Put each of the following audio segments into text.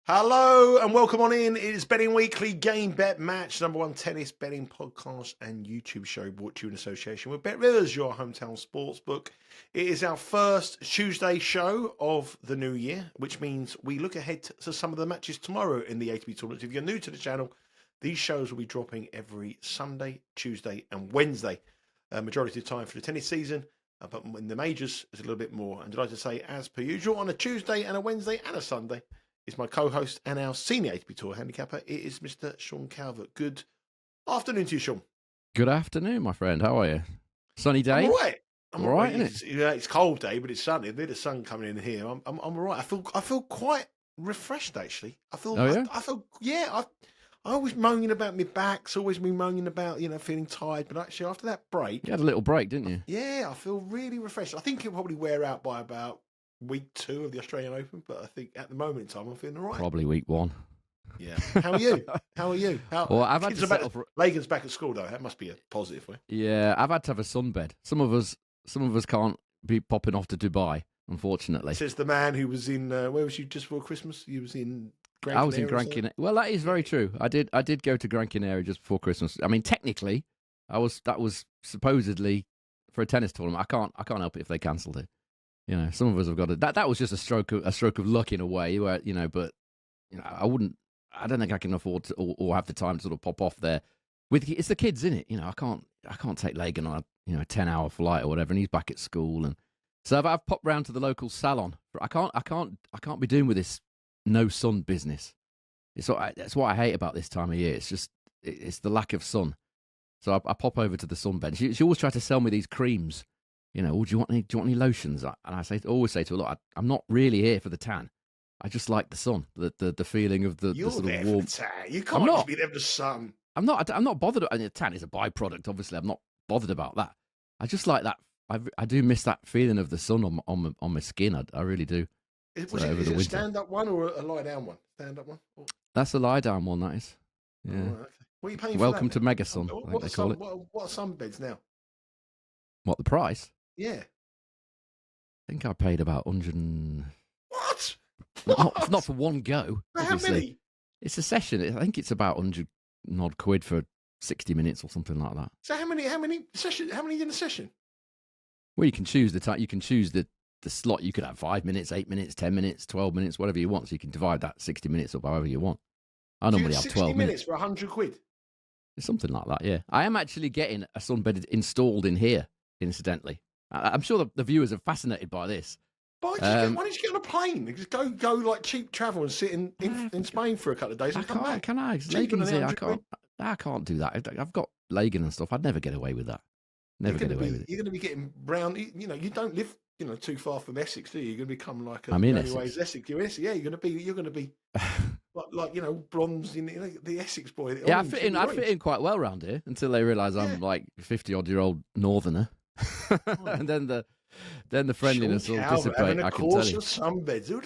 Hello and welcome on in. It is Betting Weekly Game Bet Match, number one tennis betting podcast and YouTube show brought to you in association with Bet Rivers, your hometown sports book. It is our first Tuesday show of the new year, which means we look ahead to some of the matches tomorrow in the ATP tournament. If you're new to the channel, these shows will be dropping every Sunday, Tuesday and Wednesday. Majority of the time for the tennis season, but in the majors, it's a little bit more. And delighted to say, as per usual, on a Tuesday and a Wednesday and a Sunday, is my co-host and our senior ATP Tour handicapper. It is Mr. Sean Calvert. Good afternoon to you, Sean. Good afternoon, my friend. How are you? Sunny day? I'm all right. I'm all right, isn't it? It's cold day, but it's sunny. A bit of sun coming in here. I'm all right. I feel quite refreshed, actually. I feel, I always moaning about my backs, always me moaning about, feeling tired. But actually, after that break... You had a little break, didn't you? Yeah, I feel really refreshed. I think it'll probably wear out by about week 2 of the Australian Open, but I think at the moment in time I'm feeling all right. Probably week 1. Yeah. How are you? Well, I've had to settle for... Lagan's back at school though. That must be a positive for you. Yeah, I've had to have a sunbed. Some of us can't be popping off to Dubai, unfortunately. Says the man who was in where was you just before Christmas? You was in Gran Canaria. I was in Gran Canaria. Well, that is very true. I did go to Gran Canaria just before Christmas. I mean, technically, that was supposedly for a tennis tournament. I can't help it if they cancelled it. Some of us have got it. That was just a stroke of luck in a way, where but I don't think I can afford to or have the time to sort of pop off there. It's the kids, isn't it? I can't take Lagan on a 10-hour flight or whatever, and he's back at school, and so I've popped round to the local salon. I can't be doing with this no sun business. That's what I hate about this time of year. It's the lack of sun. So I pop over to the sunbed. She always tries to sell me these creams. Do you want any lotions? And I always say to her, look, I'm not really here for the tan. I just like the sun, the feeling of the sort of warm. You can't just be there for the sun. I'm not bothered. I mean, tan is a byproduct, obviously. I'm not bothered about that. I just like that. I do miss that feeling of the sun on my skin. I really do. Is it a stand-up one or a lie-down one? Stand-up one? That's a lie-down one, that is. Yeah. Oh, okay. What are you paying Welcome for that? to Mega Sun, I think they call it. What are sunbeds now? What, the price? Yeah. I think I paid about 100. What? Not for one go. How many? It's a session. I think it's about 100 odd quid for 60 minutes or something like that. So how many sessions? How many in a session? Well, you can choose the time. You can choose the slot. You could have 5 minutes, 8 minutes, 10 minutes, 12 minutes, whatever you want. So you can divide that 60 minutes up however you want. I normally have 12 minutes for 100 quid. It's something like that. Yeah, I am actually getting a sunbed installed in here. Incidentally, I'm sure the viewers are fascinated by this. Why don't you get on a plane? Just go like cheap travel and sit in Spain for a couple of days and come back. Can I? Lagan's here. I can't do that. I've got Lagan and stuff. I'd never get away with that. Never get away with it. You're going to be getting brown. You don't live too far from Essex, do you? You're going to become like I'm in Essex. You're in Essex. Yeah, you're going to be like bronze in the Essex boy. Yeah, I fit in quite well round here until they realise I'm like 50-odd-year-old northerner. And then the friendliness will dissipate. I can tell you.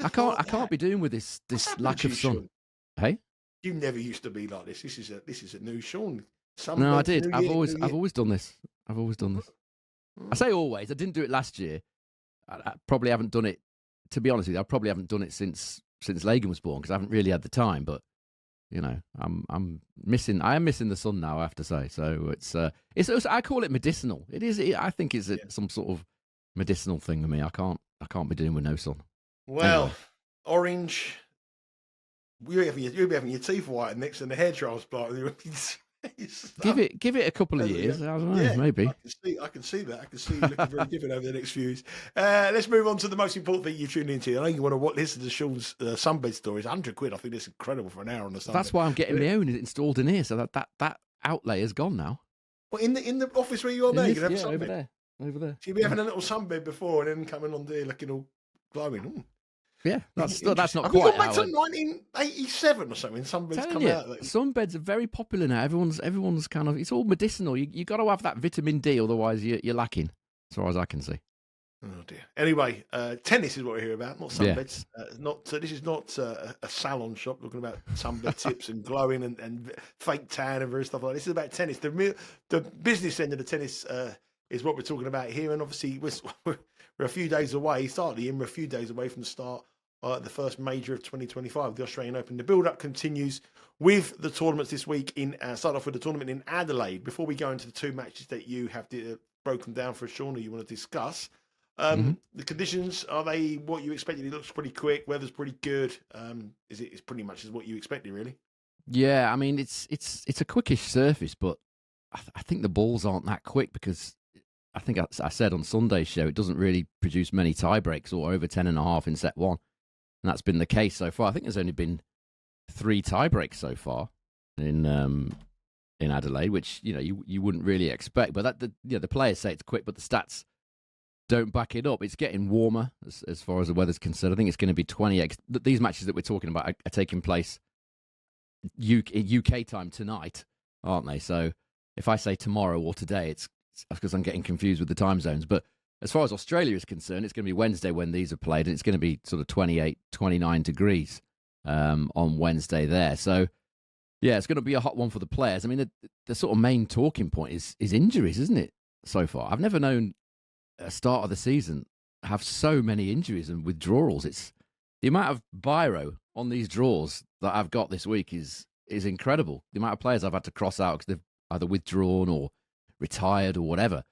I can't be doing with this lack of sun. Sean? Hey, you never used to be like this. This is a new Sean. No, I did. I've always done this. I say always. I didn't do it last year. I probably haven't done it. To be honest with you, I probably haven't done it since Lagan was born because I haven't really had the time. But I'm missing. I am missing the sun now, I have to say. So it's I call it medicinal. It is. I think it's some sort of medicinal thing for me. I can't be doing with no sun. Well, anyway. Orange. You'll be having your teeth whitened next to the hair transplant. Give it a couple of years. I don't know, maybe. I can see that. I can see you looking very different over the next few years. Let's move on to the most important thing you tuned into. I know you want to listen to Sean's sunbed stories. 100 quid. I think that's incredible for an hour on the sunbed. That's why I'm getting my own installed in here. So that outlay is gone now. Well, in the office where you are now, you can have a sunbed. Over there. So you'll be having a little sunbed before and then coming on there looking all glowing. Ooh. Yeah, that's not Have quite. We gone back to 1987 or something. Sunbeds come out. Sunbeds are very popular now. Everyone's kind of. It's all medicinal. You got to have that vitamin D, otherwise you're lacking. As far as I can see. Oh dear. Anyway, tennis is what we're here about, not sunbeds. Yeah. This is not a salon shop looking about sunbed tips and glowing and fake tan and various stuff like that. This is about tennis. The business end of the tennis is what we're talking about here, and obviously we're a few days away. We're a few days away from the start the first major of 2025, the Australian Open. The build-up continues with the tournaments this week. Start off with the tournament in Adelaide. Before we go into the two matches that you have broken down for us, Sean, or you want to discuss, the conditions, are they what you expected? It looks pretty quick. Weather's pretty good. It's pretty much as what you expected, really? Yeah, I mean, it's a quickish surface, but I think the balls aren't that quick because I think I said on Sunday's show, it doesn't really produce many tie breaks or over 10.5 in set one. And that's been the case so far. I think there's only been 3 tie breaks so far in Adelaide, which you wouldn't really expect. But the players say it's quick, but the stats don't back it up. It's getting warmer as far as the weather's concerned. I think it's going to be 28. These matches that we're talking about are taking place UK time tonight, aren't they? So if I say tomorrow or today, it's because I'm getting confused with the time zones. But as far as Australia is concerned, it's going to be Wednesday when these are played, and it's going to be sort of 28, 29 degrees on Wednesday there. So, yeah, it's going to be a hot one for the players. I mean, the sort of main talking point is injuries, isn't it, so far? I've never known a start of the season have so many injuries and withdrawals. It's the amount of biro on these draws that I've got this week is incredible. The amount of players I've had to cross out because they've either withdrawn or retired or whatever.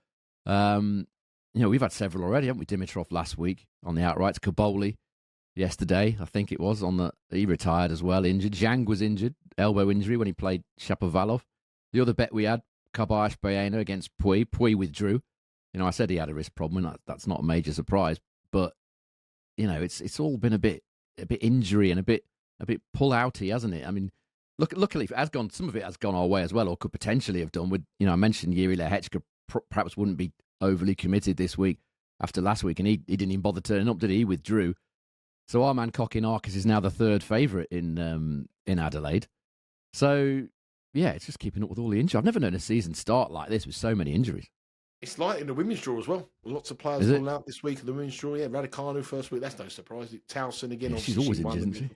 We've had several already, haven't we? Dimitrov last week on the outrights. Kaboli yesterday, I think it was, he retired as well, injured. Zhang was injured, elbow injury when he played Shapovalov. The other bet we had, Kabash Bayena against Pui. Pui withdrew. I said he had a wrist problem, and that's not a major surprise. But, it's all been a bit injury and a bit pull-outy, hasn't it? I mean, luckily, some of it has gone our way as well, or could potentially have done. With I mentioned Yuri Lehechka perhaps wouldn't be overly committed this week after last week, and he didn't even bother turning up, did he? He withdrew. So our man Kokinakis is now the third favourite in Adelaide. So, yeah, it's just keeping up with all the injuries. I've never known a season start like this with so many injuries. It's like in the women's draw as well. Lots of players falling out this week in the women's draw. Yeah, Raducanu first week. That's no surprise. Towson again. Yeah, she's always injured, isn't she?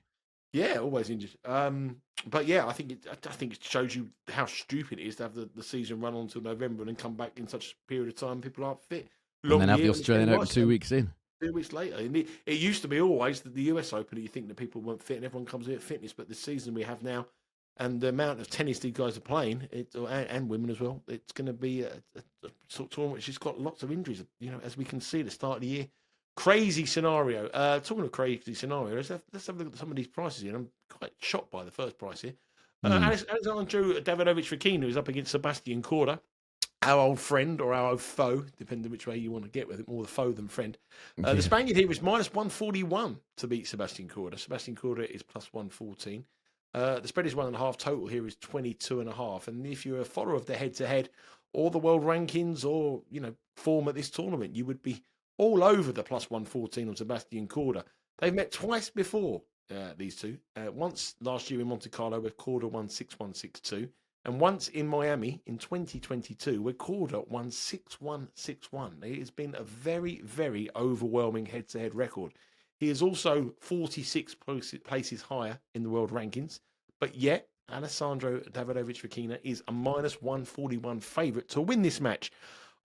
Yeah, always injured. But yeah, I think it shows you how stupid it is to have the season run on until November and then come back in such a period of time people aren't fit. And then have the Australian Open 2 weeks in. 2 weeks later. And it used to be always the US Open that you think that people weren't fit and everyone comes in at fitness. But the season we have now and the amount of tennis these guys are playing, and women as well, it's going to be a sort of tournament which has got lots of injuries. As we can see at the start of the year. Crazy scenario. Talking of crazy scenarios, let's have a look at some of these prices here. I'm quite shocked by the first price here. Alejandro Davidovich Fokina is up against Sebastian Korda, our old friend or our old foe, depending which way you want to get with it, more the foe than friend. The Spaniard here is minus 141 to beat Sebastian Korda. Sebastian Korda is plus 114. The spread is 1.5. Total here is 22.5. And if you're a follower of the head-to-head or the world rankings or form at this tournament, you would be all over the plus 114 on Sebastian Korda. They've met twice before, these two. Once last year in Monte Carlo, where Korda won 6-1, 6-2. And once in Miami in 2022, where Korda won 6-1, 6-1. It has been a very, very overwhelming head-to-head record. He is also 46 places higher in the world rankings. But yet, Alejandro Davidovich Fokina is a minus 141 favourite to win this match.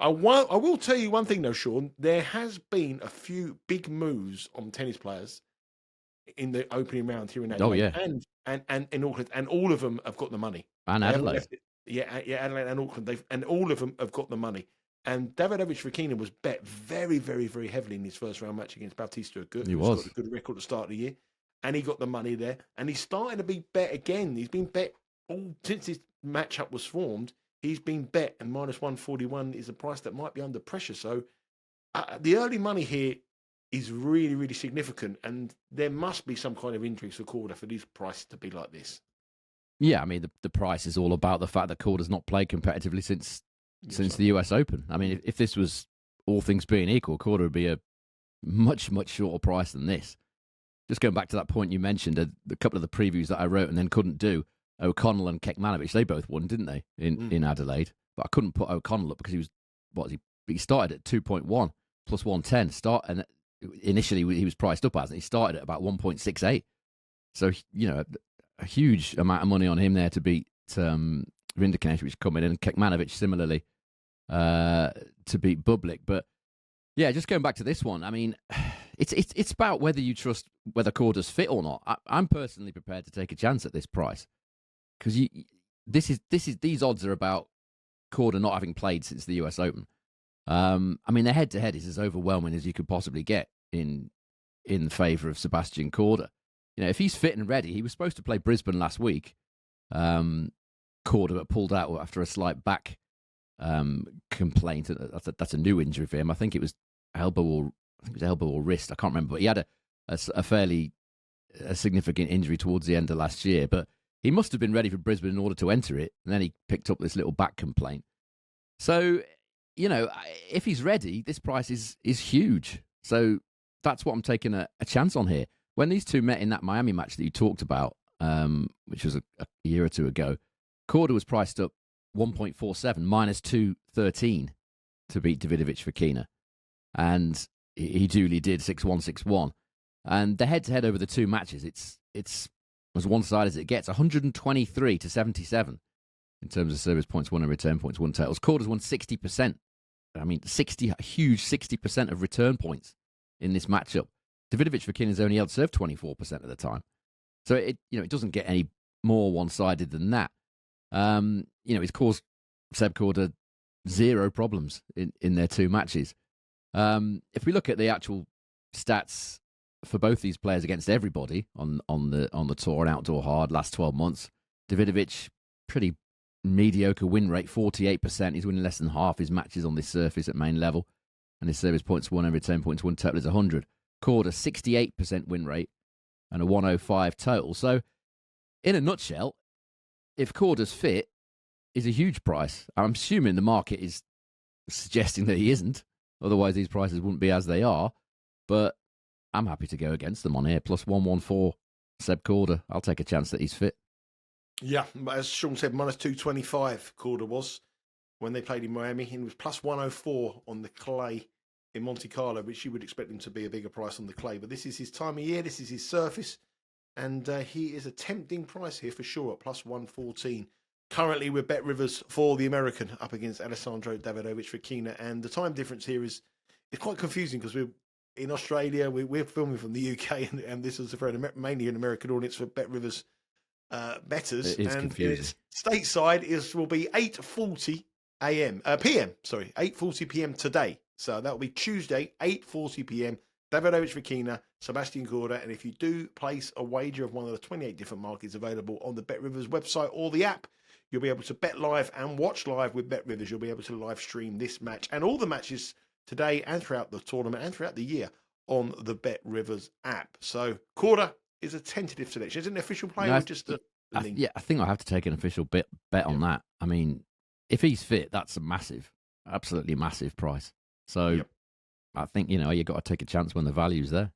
I will tell you one thing though, Sean. There has been a few big moves on tennis players in the opening round here in Adelaide. Oh, yeah. And in Auckland, and all of them have got the money. And Adelaide. Adelaide and Auckland. And all of them have got the money. And Davidovich Fokina was bet very, very, very heavily in his first round match against Bautista Agut. He was. Got a good record at the start of the year. And he got the money there. And he's starting to be bet again. He's been bet all since this matchup was formed. He's been bet, and minus 141 is a price that might be under pressure. So the early money here is really, really significant. And there must be some kind of injury for Korda for these prices to be like this. Yeah, I mean, the price is all about the fact that Korda's not played competitively since the US Open. I mean, if this was all things being equal, Korda would be a much, much shorter price than this. Just going back to that point you mentioned, a couple of the previews that I wrote and then couldn't do, O'Connell and Kecmanovic, they both won, didn't they, in Adelaide? But I couldn't put O'Connell up because he started at 2.1 plus 110. And initially he was priced up as, and he started at about 1.68. So, a huge amount of money on him there to beat Rinderknecht, which come in, and Kecmanovic similarly to beat Bublik. But yeah, just going back to this one, I mean, it's about whether you trust whether Korda's fit or not. I'm personally prepared to take a chance at this price because these odds are about Korda not having played since the US Open. I mean, their head-to-head is as overwhelming as you could possibly get in favour of Sebastian Korda. If he's fit and ready, he was supposed to play Brisbane last week. Korda pulled out after a slight back complaint. That's a new injury for him. I think it was elbow or wrist. I can't remember. But he had a fairly significant injury towards the end of last year. But he must have been ready for Brisbane in order to enter it. And then he picked up this little back complaint. So, if he's ready, this price is huge. So that's what I'm taking a chance on here. When these two met in that Miami match that you talked about, which was a year or two ago, Korda was priced up 1.47, minus 213 to beat Davidovich Fokina. And he duly did 6-1, 6-1. And the head-to-head over the two matches, it's as one-sided as it gets, 123 to 77 in terms of service points won and return points won totals. Korda's won 60%. I mean, a huge 60% of return points in this matchup. Davidovich Fokina's only held serve 24% of the time. So it doesn't get any more one-sided than that. It's caused Seb Korda zero problems in their two matches. If we look at the actual stats for both these players against everybody on the tour and outdoor hard last 12 months, Davidovich, pretty mediocre win rate, 48%. He's winning less than half his matches on this surface at main level, and his service points won and return points won total is 100. Korda, 68% win rate and a 105 total. So, in a nutshell, if Korda's fit, is a huge price. I'm assuming the market is suggesting that he isn't. Otherwise, these prices wouldn't be as they are. But I'm happy to go against them on here. Plus 114, Seb Korda. I'll take a chance that he's fit. Yeah, as Sean said, minus 225 Korda was when they played in Miami. He was plus 104 on the clay in Monte Carlo, which you would expect him to be a bigger price on the clay. But this is his time of year. This is his surface. And he is a tempting price here for sure at plus 114. Currently with Bet Rivers for the American up against Alejandro Davidovich Fokina. And the time difference here is quite confusing because we're in Australia. We're filming from the UK and this is for mainly an American audience for Bet Rivers bettors. It is confusing. Stateside will be 8:40 p.m. 8:40 p.m. today. So that will be Tuesday, 8:40 p.m. Davidovich Fokina, Sebastian Korda, and if you do place a wager of one of the 28 different markets available on the Bet Rivers website or the app, you'll be able to bet live and watch live with Bet Rivers. You'll be able to live stream this match and all the matches today and throughout the tournament and throughout the year on the Bet Rivers app. So Korda is a tentative selection. Is it an official play or just a link? I think I'll have to take an official bet on that. I mean, if he's fit, that's a absolutely massive price. So I think, you've got to take a chance when the value's there.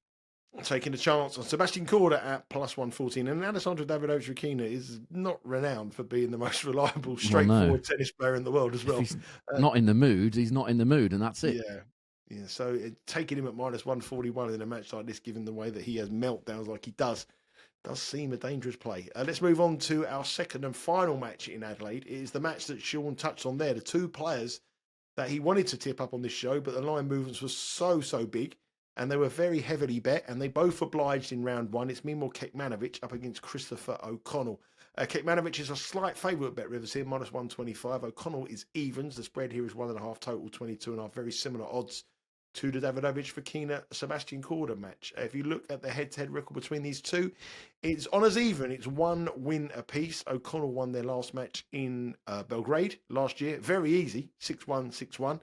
Taking a chance on Sebastian Korda at plus 114. And Alejandro Davidovich Fokina is not renowned for being the most reliable, straightforward tennis player in the world as well. If he's not in the mood, he's not in the mood, and that's it. Yeah. So taking him at minus 141 in a match like this, given the way that he has meltdowns like he does seem a dangerous play. Let's move on to our second and final match in Adelaide. It is the match that Sean touched on there. The two players that he wanted to tip up on this show, but the line movements were so big. And they were very heavily bet, and they both obliged in round one. It's Miomir Kecmanovic up against Christopher O'Connell. Kecmanovic is a slight favourite at Bet Rivers here, minus 125. O'Connell is evens. The spread here is 1.5 total, 22.5. Very similar odds to the Davidovich Fokina Sebastian Korda match. If you look at the head-to-head record between these two, it's on as even. It's one win apiece. O'Connell won their last match in Belgrade last year. Very easy, 6-1, 6-1.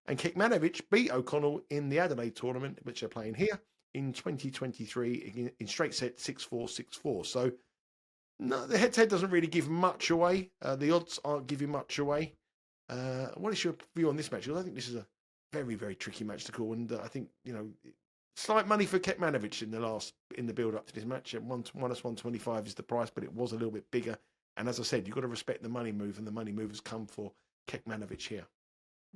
And Kecmanovic beat O'Connell in the Adelaide tournament, which they're playing here, in 2023 in straight set 6-4, 6-4. So no, the head-to-head doesn't really give much away. The odds aren't giving much away. What is your view on this match? Because I think this is a very, very tricky match to call. And I think, slight money for Kecmanovic in the build-up to this match. At minus 125 is the price, but it was a little bit bigger. And as I said, you've got to respect the money move, and the money move has come for Kecmanovic here.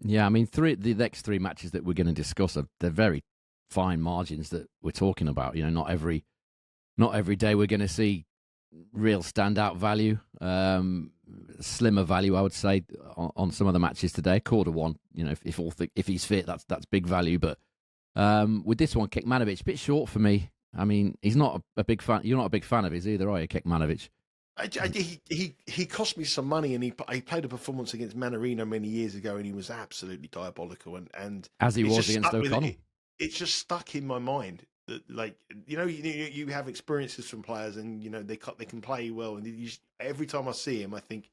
Yeah, I mean, the next three matches that we're going to discuss they're very fine margins that we're talking about. Not every day we're going to see real standout value, slimmer value, I would say, on some of the matches today. Korda won. If he's fit, that's big value. But With this one, Kecmanovic, a bit short for me. I mean, he's not a big fan. You're not a big fan of his either, are you, Kecmanovic? He cost me some money, and he played a performance against Mannarino many years ago, and he was absolutely diabolical. And as he was against O'Connell, it's just stuck in my mind that, like, you have experiences from players, and they can play well, and every time I see him, I think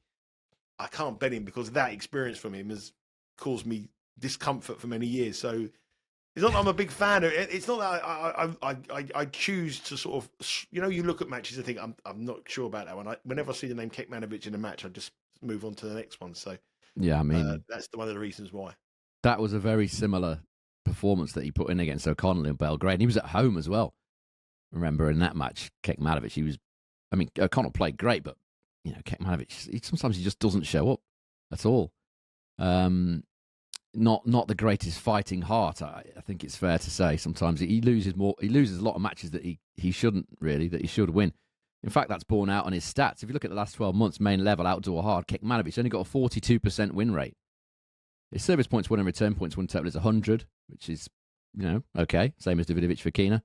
I can't bet him because that experience from him has caused me discomfort for many years. So it's not that I'm a big fan of it. It's not that I choose to sort of, you look at matches and think, I'm not sure about that one. Whenever I see the name Kecmanovic in a match, I just move on to the next one. So yeah, I mean, that's one of the reasons why. That was a very similar performance that he put in against O'Connell in Belgrade. And he was at home as well. Remember in that match, Kecmanovic, O'Connell played great, but Kecmanovic, sometimes he just doesn't show up at all. Not the greatest fighting heart, I think it's fair to say. Sometimes he loses a lot of matches that he shouldn't really, that he should win. In fact, that's borne out on his stats. If you look at the last 12 months, main level, outdoor hard, Kecmanovic only got a 42% win rate. His service points won and return points won total is 100, which is, okay, same as Davidovich Fokina,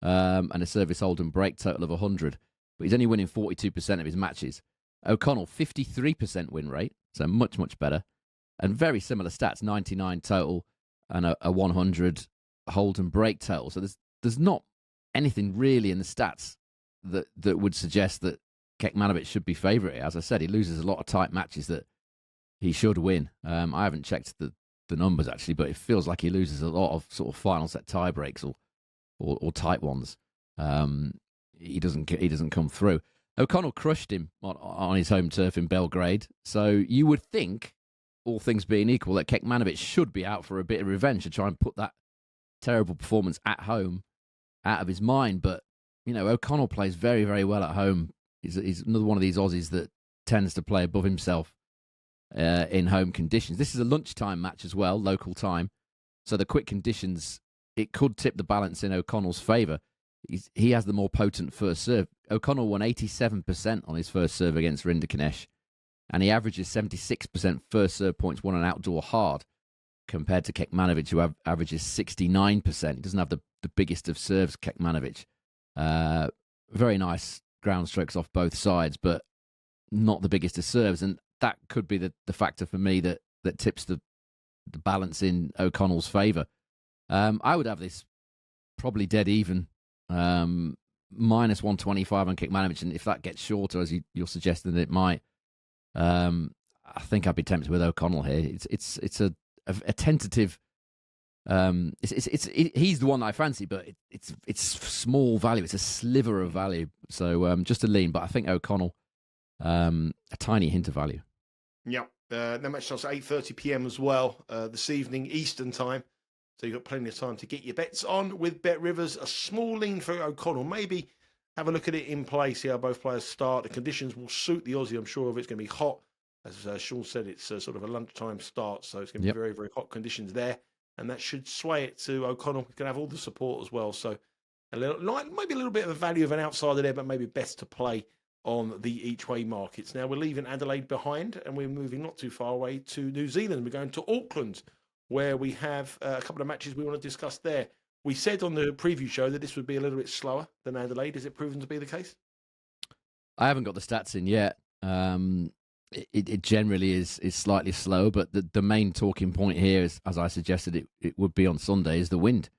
and a service hold and break total of 100. But he's only winning 42% of his matches. O'Connell, 53% win rate, so much, much better. And very similar stats, 99 total and a 100 hold and break total. So there's not anything really in the stats that would suggest that Kecmanovic should be favourite. As I said, he loses a lot of tight matches that he should win. I haven't checked the numbers actually, but it feels like he loses a lot of sort of final set tie breaks or tight ones. He doesn't come through. O'Connell crushed him on his home turf in Belgrade. So you would think, all things being equal, that Kecmanovic should be out for a bit of revenge to try and put that terrible performance at home out of his mind. But, O'Connell plays very, very well at home. He's another one of these Aussies that tends to play above himself in home conditions. This is a lunchtime match as well, local time. So the quick conditions, it could tip the balance in O'Connell's favour. He has the more potent first serve. O'Connell won 87% on his first serve against Rinderknecht. And he averages 76% first serve points won on outdoor hard, compared to Kecmanovic, who averages 69%. He doesn't have the biggest of serves, Kecmanovic. Very nice ground strokes off both sides, but not the biggest of serves. And that could be the factor for me that tips the balance in O'Connell's favour. I would have this probably dead even, minus 125 on Kecmanovic. And if that gets shorter, as you're suggesting that it might, I think I'd be tempted with O'Connell here. It's a tentative. He's the one that I fancy, but it's small value. It's a sliver of value. So just a lean, but I think O'Connell, a tiny hint of value. Yeah, the match starts at 8:30 p.m. as well this evening Eastern time. So you've got plenty of time to get your bets on with Bet Rivers. A small lean for O'Connell, maybe. Have a look at it in play, see how both players start. The conditions will suit the Aussie, I'm sure of. It's going to be hot. As Sean said, it's sort of a lunchtime start, so it's going to be very, very hot conditions there. And that should sway it to O'Connell. He's going to have all the support as well. So maybe a little bit of a value of an outsider there, but maybe best to play on the each-way markets. Now, we're leaving Adelaide behind, and we're moving not too far away to New Zealand. We're going to Auckland, where we have a couple of matches we want to discuss there. We said on the preview show that this would be a little bit slower than Adelaide. Is it proven to be the case? I haven't got the stats in yet. It generally is slightly slow, but the main talking point here is, as I suggested it would be on Sunday, is the wind.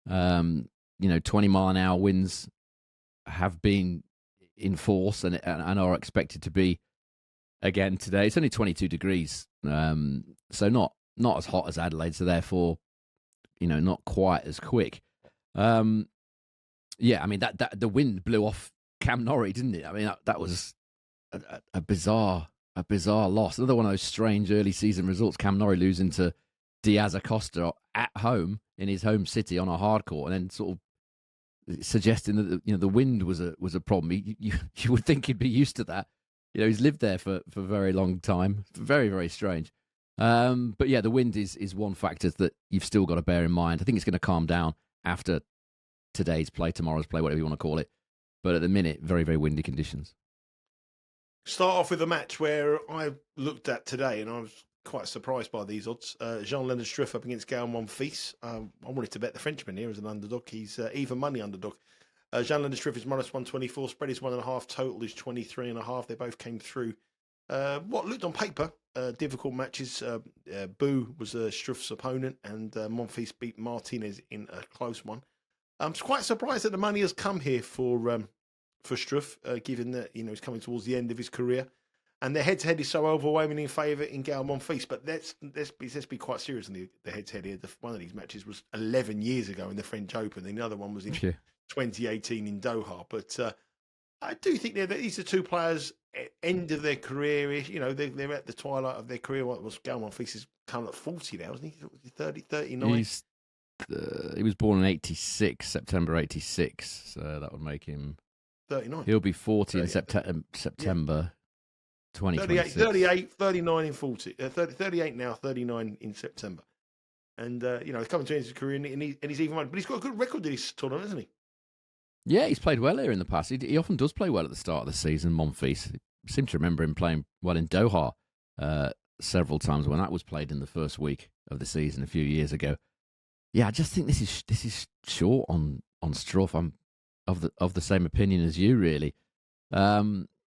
20-mile-an-hour winds have been in force and are expected to be again today. It's only 22 degrees, so not as hot as Adelaide, so therefore, not quite as quick. That the wind blew off Cam Norrie, didn't it? I mean, that was a bizarre loss. Another one of those strange early season results. Cam Norrie losing to Diaz Acosta at home in his home city on a hard court, and then sort of suggesting that the wind was a problem. You would think he'd be used to that. He's lived there for a very long time. Very, very strange. But yeah, the wind is one factor that you've still got to bear in mind. I think it's going to calm down after today's play, tomorrow's play, whatever you want to call it. But at the minute, very, very windy conditions. Start off with a match where I looked at today and I was quite surprised by these odds. Jan-Lennard Struff up against Gael Monfils. I wanted to bet the Frenchman here as an underdog. He's even money underdog. Jan-Lennard Struff is -124. Spread is 1.5. Total is 23.5. They both came through what looked on paper difficult matches. Boo was Struff's opponent, and Monfils beat Martinez in a close one. I'm quite surprised that the money has come here for Struff, given that he's coming towards the end of his career. And their head-to-head is so overwhelmingly in favour in Gael Monfils. But let's be quite serious on the head-to-head here. One of these matches was 11 years ago in the French Open. And the other one was in 2018 in Doha. But I do think these are two players at end of their career. They're at the twilight of their career. What was Gael Monfils is coming at 40 now, isn't he? 30, 39? He was born in 86, September 86. So that would make him 39. He'll be 40 in September. 38, 39 in 40. 38 now, 39 in September. And, he's coming to the end of his career, and he's even money. But he's got a good record in this tournament, hasn't he? Yeah, he's played well here in the past. He often does play well at the start of the season, Monfils. I seem to remember him playing well in Doha several times when that was played in the first week of the season a few years ago. Yeah, I just think this is short on Struff. I'm of the same opinion as you, really.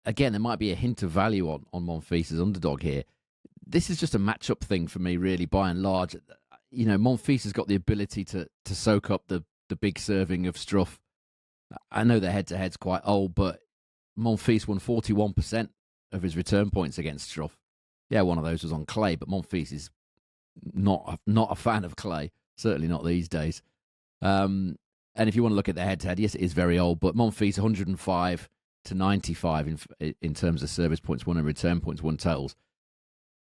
Again, there might be a hint of value on Monfils' underdog here. This is just a matchup thing for me, really, by and large. Monfils has got the ability to soak up the big serving of Struff. I know the head-to-head's quite old, but Monfils won 41% of his return points against Struff. Yeah, one of those was on clay, but Monfils is not a fan of clay, certainly not these days. And if you want to look at the head-to-head, yes, it is very old, but Monfils 105 to 95 in terms of service points won and return points won totals.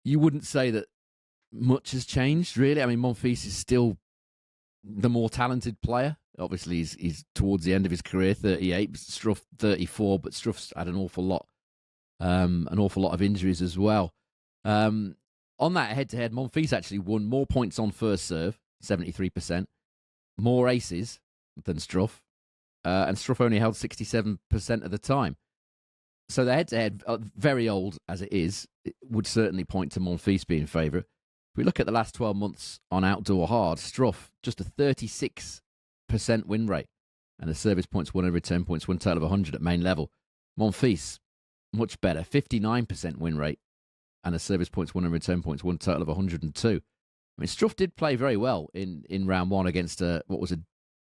You wouldn't say that much has changed, really. I mean, Monfils is still the more talented player. Obviously, he's towards the end of his career, 38. Struff 34, but Struff's had an awful lot of injuries as well. On that head-to-head, Monfils actually won more points on first serve, 73%, more aces than Struff, and Struff only held 67% of the time. So the head-to-head, very old as it is, it would certainly point to Monfils being favourite. If we look at the last 12 months on outdoor hard, Struff, just a 36% win rate and a service points won and return points won total of 100 at main level. Monfils, much better, 59% win rate and a service points won and return points won total of 102. I mean, Struff did play very well in round one against what was a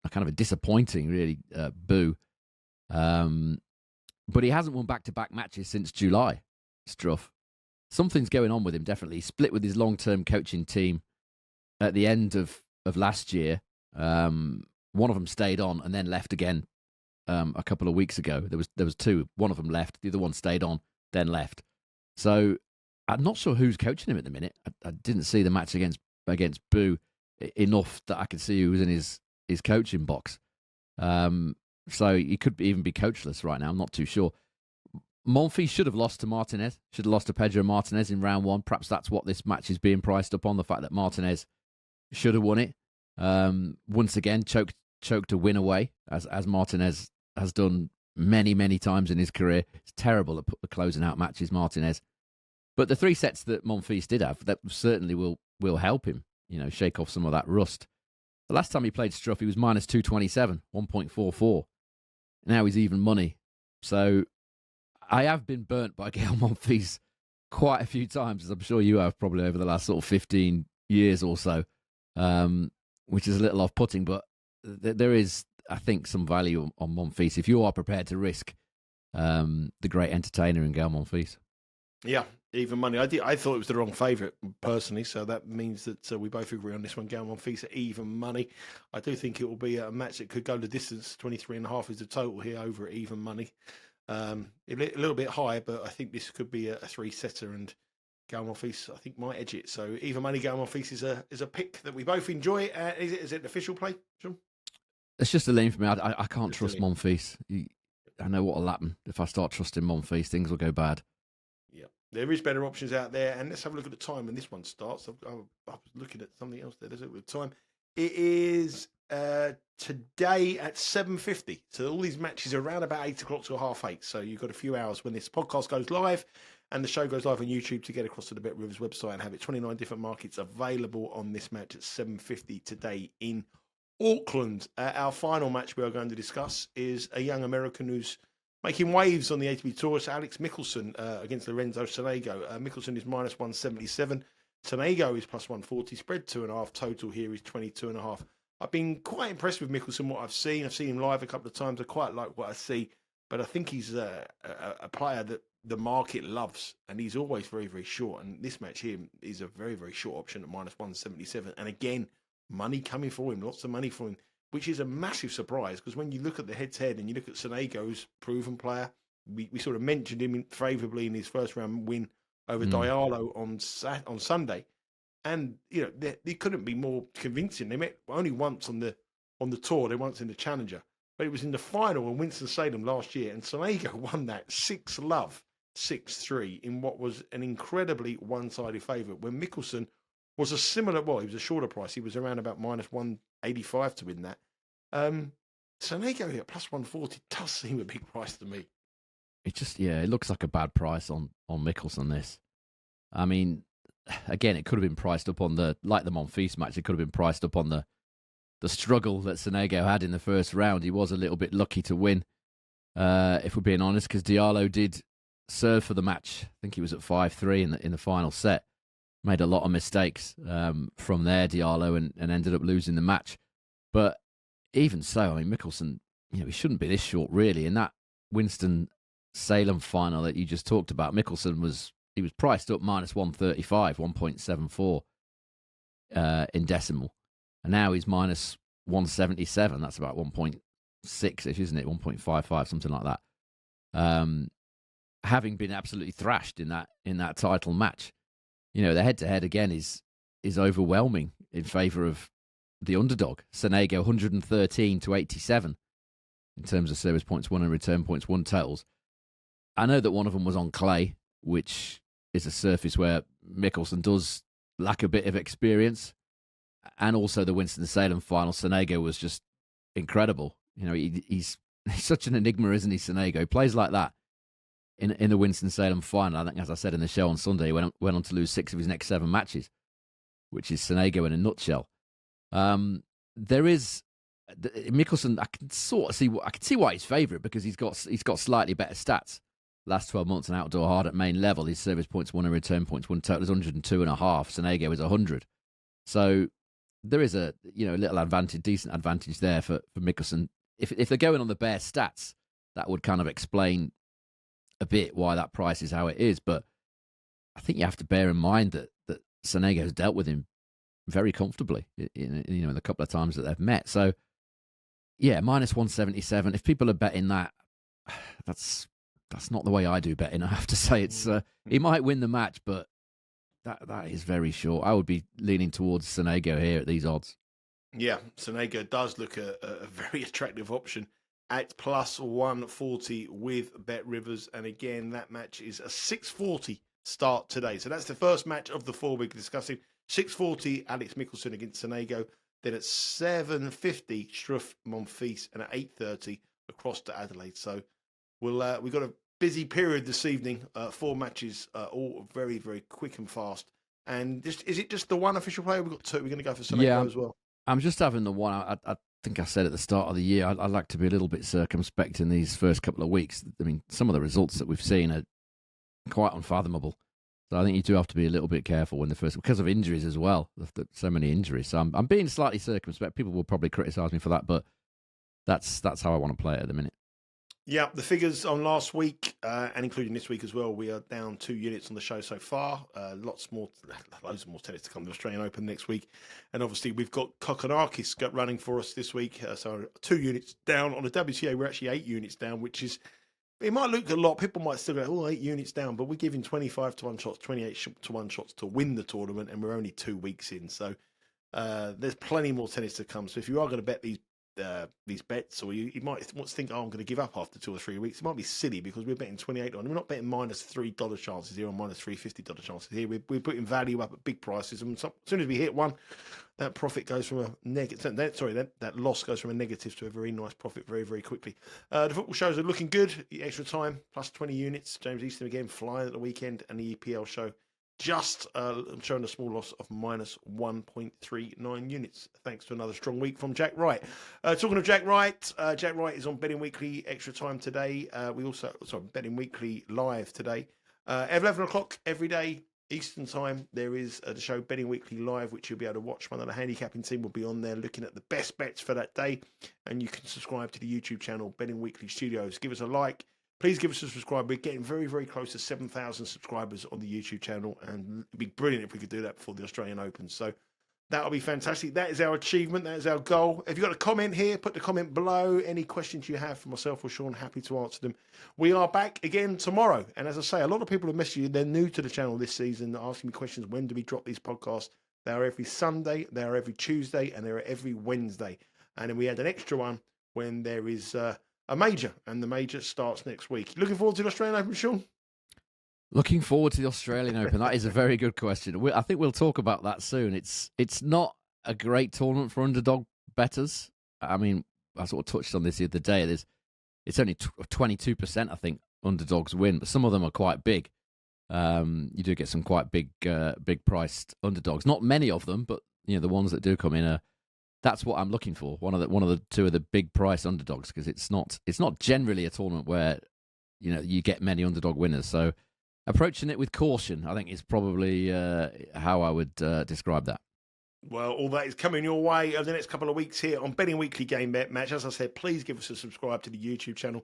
kind of a disappointing, really, Boo. But he hasn't won back-to-back matches since July, Struff. Something's going on with him, definitely. He split with his long-term coaching team at the end of last year. One of them stayed on and then left again a couple of weeks ago. There was two. One of them left. The other one stayed on, then left. So I'm not sure who's coaching him at the minute. I didn't see the match against Boo enough that I could see who was in his coaching box. So he could even be coachless right now. I'm not too sure. Monfils should have lost to Martinez. Should have lost to Pedro Martinez in round one. Perhaps that's what this match is being priced up on, the fact that Martinez should have won it. Once again, choked a win away, as Martinez has done many, many times in his career. It's terrible at closing out matches, Martinez. But the three sets that Monfils did have, that certainly will help him, shake off some of that rust. The last time he played Struff, he was -227, 1.44. Now he's even money. So I have been burnt by Gael Monfils quite a few times, as I'm sure you have probably over the last sort of 15 years or so, which is a little off-putting. But there is, I think, some value on Monfils if you are prepared to risk the great entertainer in Gael Monfils. Yeah, even money. I thought it was the wrong favourite personally, so that means that we both agree on this one. Gael Monfils at even money. I do think it will be a match that could go the distance. 23.5 is the total here over at even money. A little bit high, but I think this could be a three-setter, and Gael Monfils, I think, might edge it. So even money, Gael Monfils is a pick that we both enjoy. Is it an official play, Sean? It's just a lean for me. I can't trust Monfils. I know what will happen if I start trusting Monfils. Things will go bad. Yeah, there is better options out there, and let's have a look at the time when this one starts. I was looking at something else there. There's a bit of time. It is today at 7:50. So all these matches are around about 8 o'clock to 8:30. So you've got a few hours when this podcast goes live and the show goes live on YouTube to get across to the Bet Rivers website and have it. 29 different markets available on this match at 7:50 today in Auckland. Our final match we are going to discuss is a young American who's making waves on the ATP Tour. It's Alex Michelsen against Lorenzo Sonego. Michelsen is minus 177. Sonego is plus 140. Spread 2.5. Total here is 22.5. I've been quite impressed with Michelsen, what I've seen. I've seen him live a couple of times. I quite like what I see. But I think he's a player that the market loves. And he's always very, very short. And this match here is a very, very short option at minus 177. And again, money coming for him. Lots of money for him. Which is a massive surprise, because when you look at the head-to-head and you look at Sonego's proven player, we sort of mentioned him favourably in his first round win over Diallo on Sunday, and they couldn't be more convincing. They met only once on the tour, they once in the Challenger, but it was in the final in Winston-Salem last year, and Sonego won that 6-love, 6-3 in what was an incredibly one-sided favourite. When Michelsen was a similar, well, he was a shorter price. He was around about minus 185 to win that. Sonego here, plus 140, does seem a big price to me. It looks like a bad price on Michelsen, this. I mean, again, it could have been priced up on like the Monfils match, it could have been priced up on the struggle that Sonego had in the first round. He was a little bit lucky to win, if we're being honest, because Diallo did serve for the match. I think he was at 5-3 in the final set. Made a lot of mistakes from there, Diallo, and ended up losing the match. But even so, I mean, Michelsen, he shouldn't be this short, really. In that Winston-Salem final that you just talked about, Michelsen was priced up minus 135, 1.74 in decimal. And now he's minus 177. That's about 1.6-ish, isn't it? 1.55, something like that. Having been absolutely thrashed in that title match. The head-to-head, again, is overwhelming in favour of the underdog. Sonego, 113 to 87 in terms of service points won and return points won totals. I know that one of them was on clay, which is a surface where Michelsen does lack a bit of experience. And also the Winston-Salem final, Sonego was just incredible. He's such an enigma, isn't he, Sonego? He plays like that. In the Winston-Salem final, I think, as I said in the show on Sunday, he went on to lose 6 of his next 7 matches, which is Sonego in a nutshell. There is Michelsen. I can see why he's favourite, because he's got slightly better stats. Last 12 months on outdoor hard at main level, his service points won and return points won total is 102.5. Sonego is 100. So there is a little advantage, decent advantage there for Michelsen. If they're going on the bare stats, that would kind of explain a bit why that price is how it is, but I think you have to bear in mind that Sonego has dealt with him very comfortably in the couple of times that they've met. So yeah, minus 177. If people are betting that, that's not the way I do betting. I have to say, it's he might win the match, but that is very short. I would be leaning towards Sonego here at these odds. Yeah, Sonego does look a very attractive option at plus 140 with Bet Rivers. And again, that match is a 6:40 start today. So that's the first match of the 4 we're discussing. 6:40, Alex Michelsen against Sonego. Then at 7:50, Struff, Monfils, and at 8:30 across to Adelaide. So we've got a busy period this evening. 4 matches, all very, very quick and fast. And is it just the one official player? We've got 2. We're going to go for Sonego as well. I'm just having the one. I think I said at the start of the year, I'd like to be a little bit circumspect in these first couple of weeks. I mean, some of the results that we've seen are quite unfathomable. So I think you do have to be a little bit careful when because of injuries as well. So many injuries. So I'm being slightly circumspect. People will probably criticise me for that, but that's how I want to play it at the minute. Yeah, the figures on last week and including this week as well, we are down 2 units on the show so far. Loads more tennis to come to the Australian Open next week. And obviously we've got Kecmanovic running for us this week. So 2 units down. On the WTA, we're actually 8 units down, which is, it might look a lot. People might still go, 8 units down, but we're giving 25 to 1 shots, 28 to 1 shots to win the tournament, and we're only 2 weeks in. So there's plenty more tennis to come. So if you are going to bet these these bets, or you might want to think, oh, I'm going to give up after 2 or 3 weeks. It might be silly because we're betting 28 on. We're not betting minus $3 chances here or minus $3.50 chances here. We're putting value up at big prices, and as soon as we hit one, that profit goes from a negative. That loss goes from a negative to a very nice profit very, very quickly. The football shows are looking good. The extra time plus 20 units. James Easton again flying at the weekend, and the EPL show just showing a small loss of minus 1.39 units, thanks to another strong week from Jack Wright. Talking of Jack Wright is on Betting Weekly Extra Time today. Betting Weekly Live today. At 11 o'clock every day, Eastern Time, there is the show Betting Weekly Live, which you'll be able to watch. One of the handicapping team will be on there looking at the best bets for that day. And you can subscribe to the YouTube channel, Betting Weekly Studios. Give us a like. Please give us a subscribe. We're getting very, very close to 7,000 subscribers on the YouTube channel, and it'd be brilliant if we could do that before the Australian Open. So that'll be fantastic. That is our achievement. That is our goal. If you've got a comment here, put the comment below. Any questions you have for myself or Sean, happy to answer them. We are back again tomorrow. And as I say, a lot of people have messaged you. They're new to the channel this season. They're asking me questions. When do we drop these podcasts? They are every Sunday, they are every Tuesday, and they are every Wednesday. And then we had an extra one when there is a major, and the major starts next week. Looking forward to the Australian Open, Sean? Looking forward to the Australian Open. That is a very good question. I think we'll talk about that soon. It's not a great tournament for underdog bettors. I mean, I sort of touched on this the other day. It's only 22%, I think, underdogs win, but some of them are quite big. You do get some quite big priced underdogs. Not many of them, but the ones that do come in are. That's what I'm looking for. One of the two of the big price underdogs, because it's not generally a tournament where you get many underdog winners. So approaching it with caution, I think, is probably how I would describe that. Well, all that is coming your way over the next couple of weeks here on Betting Weekly Game Bet Match. As I said, please give us a subscribe to the YouTube channel.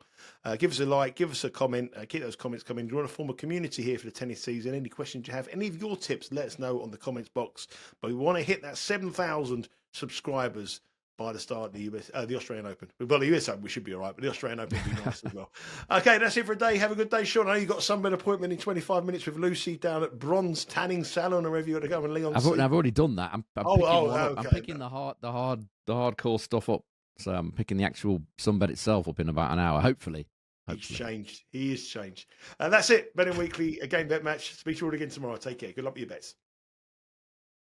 Give us a like, give us a comment. Keep those comments coming. Do you want to form a community here for the tennis season? Any questions you have, any of your tips, let us know on the comments box. But we want to hit that 7,000 subscribers by the start of the Australian Open. Well, the US Open, we should be all right, but the Australian Open would be nice as well. Okay, that's it for a day. Have a good day, Sean. I know you've got a sunbed appointment in 25 minutes with Lucy down at Bronze Tanning Salon, or wherever you want to go. And Leon, I've already done that. I'm picking the hardcore stuff up. So I'm picking the actual sunbed itself up in about an hour, hopefully. He's changed. He is changed. And that's it. Betting Weekly, a game bet match. Speak to you all again tomorrow. Take care. Good luck with your bets.